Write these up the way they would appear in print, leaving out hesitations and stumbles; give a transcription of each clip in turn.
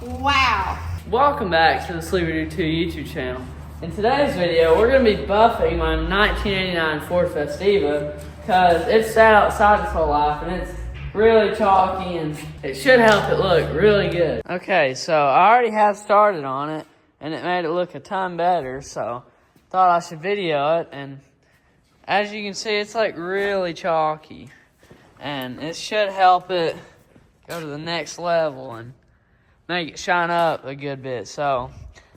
Wow. Welcome back to the Sleeper Do 2 YouTube channel. In today's video, we're going to be buffing my 1989 Ford Festiva because it's sat outside its whole life and it's really chalky and it should help it look really good. Okay, so I already have started on it and it made it look a ton better, so thought I should video it. And as you can see, it's like really chalky and it should help it go to the next level and make it shine up a good bit. So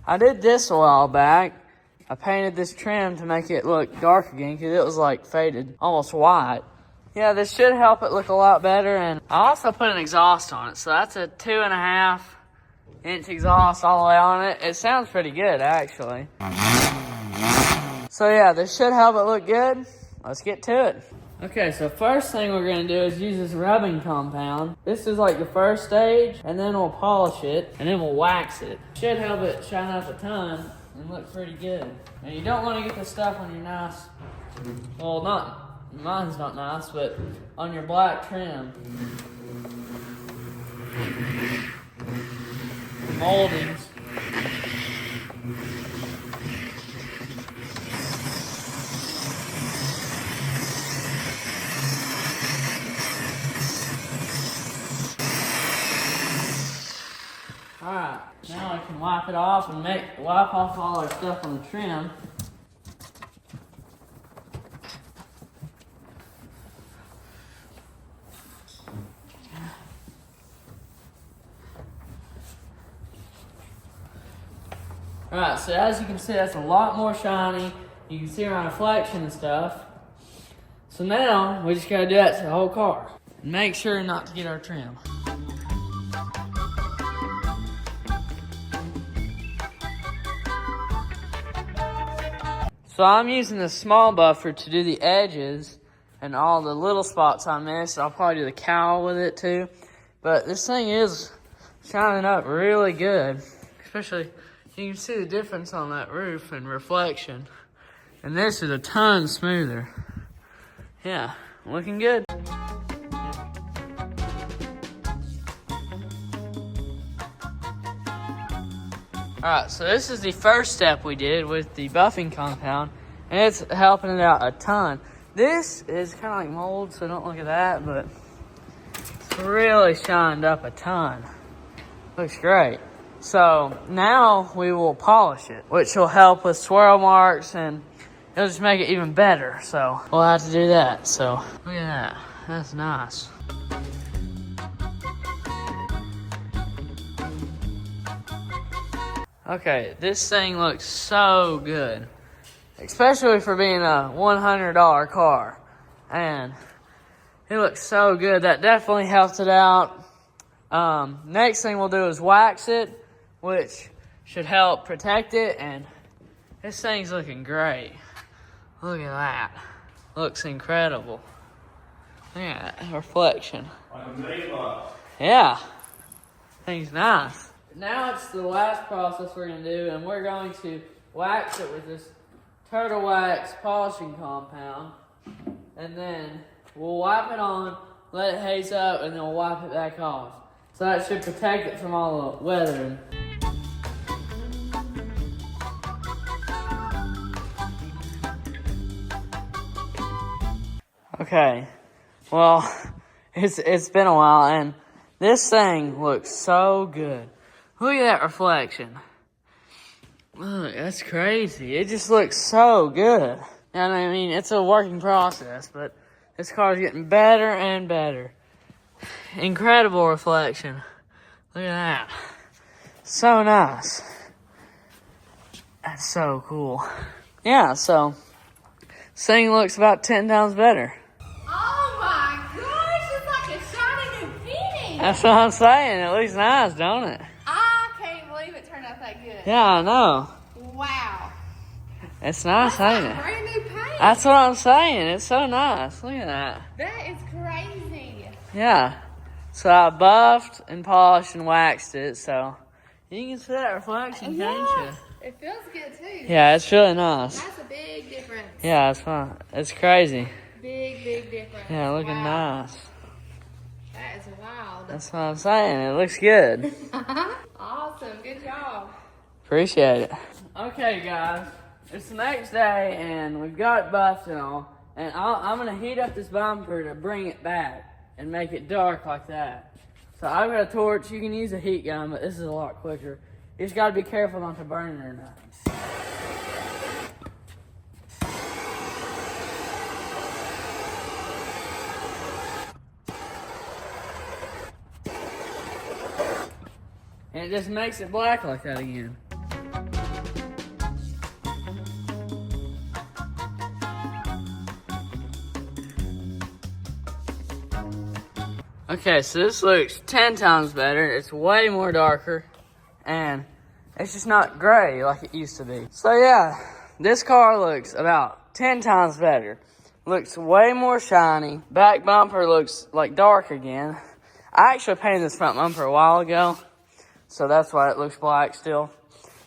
I did this a while back. I painted this trim to make it look dark again because it was like faded, almost white. Yeah, this should help it look a lot better. And I also put an exhaust on it. So that's a 2.5 inch exhaust all the way on it. It sounds pretty good actually. So yeah, this should help it look good. Let's get to it. Okay, so first thing we're gonna do is use this rubbing compound. This is like the first stage, and then we'll polish it, and then we'll wax it. Should help it shine up a ton and look pretty good. And you don't wanna get this stuff on your nice, well, mine's not nice, but on your black trim. Moldings. Alright, now I can wipe it off and wipe off all our stuff on the trim. Alright, so as you can see, that's a lot more shiny. You can see my reflection and stuff. So now, we just gotta do that to the whole car. And make sure not to get our trim. So I'm using the small buffer to do the edges and all the little spots I missed. I'll probably do the cowl with it too. But this thing is shining up really good. Especially, you can see the difference on that roof and reflection. And this is a ton smoother. Yeah, looking good. Alright, so this is the first step we did with the buffing compound, and it's helping it out a ton. This is kind of like mold, so don't look at that, but it's really shined up a ton. Looks great. So now we will polish it, which will help with swirl marks, and it'll just make it even better. So we'll have to do that. So look at that. That's nice. Okay, this thing looks so good, especially for being a $100 car, and it looks so good. That definitely helped it out. Next thing we'll do is wax it, which should help protect it, and this thing's looking great. Look at that. Looks incredible. Look at that reflection. Yeah, thing's nice. Now it's the last process we're going to do, and we're going to wax it with this Turtle Wax polishing compound, and then we'll wipe it on, let it haze up, and then we'll wipe it back off. So that should protect it from all the weathering. Okay, well, it's been a while, and this thing looks so good. Look at that reflection. Look, that's crazy. It just looks so good. And I mean, it's a working process, but this car's getting better and better. Incredible reflection. Look at that. So nice. That's so cool. Yeah, so this thing looks about 10 times better. Oh my gosh, it's like a shiny new penny. That's what I'm saying. It looks nice, don't it? That good. Yeah, I know. Wow. It's nice, ain't it? Brand new paint. That's what I'm saying. It's so nice. Look at that. That is crazy. Yeah. So I buffed and polished and waxed it, so you can see that reflection, can't you? It feels good too. Yeah, it's really nice. That's a big difference. Yeah, it's fun. It's crazy. Big difference. Yeah, looking nice. That is wild. That's what I'm saying. It looks good. Awesome. Appreciate it. Okay, guys. It's the next day, and we've got it buffed and all. And I'm going to heat up this bumper to bring it back and make it dark like that. So I've got a torch. You can use a heat gun, but this is a lot quicker. You just got to be careful not to burn it or nothing. And it just makes it black like that again. Okay, so this looks 10 times better. It's way more darker, and it's just not gray like it used to be. So yeah, this car looks about 10 times better. Looks way more shiny. Back bumper looks like dark again. I actually painted this front bumper a while ago, so that's why it looks black still.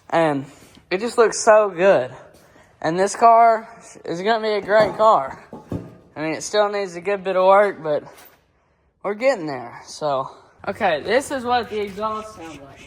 And it just looks so good. And this car is gonna be a great car. I mean, it still needs a good bit of work, but we're getting there, so. Okay, this is what the exhaust sounds like.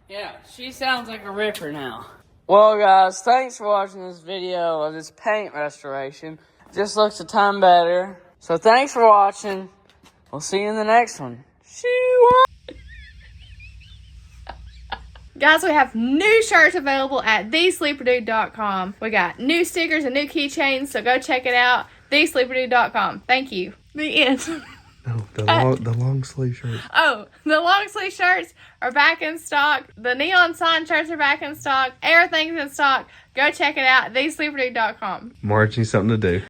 Yeah, she sounds like a ripper now. Well, guys, thanks for watching this video of this paint restoration. Just looks a ton better. So thanks for watching. We'll see you in the next one. Guys, we have new shirts available at thesleeperdude.com. We got new stickers and new keychains, so go check it out. thesleeperdude.com. Thank you. The end. No, the long sleeve shirts. Oh, the long sleeve shirts are back in stock. The neon sign shirts are back in stock. Everything's in stock. Go check it out. thesleeperdude.com. March needs something to do.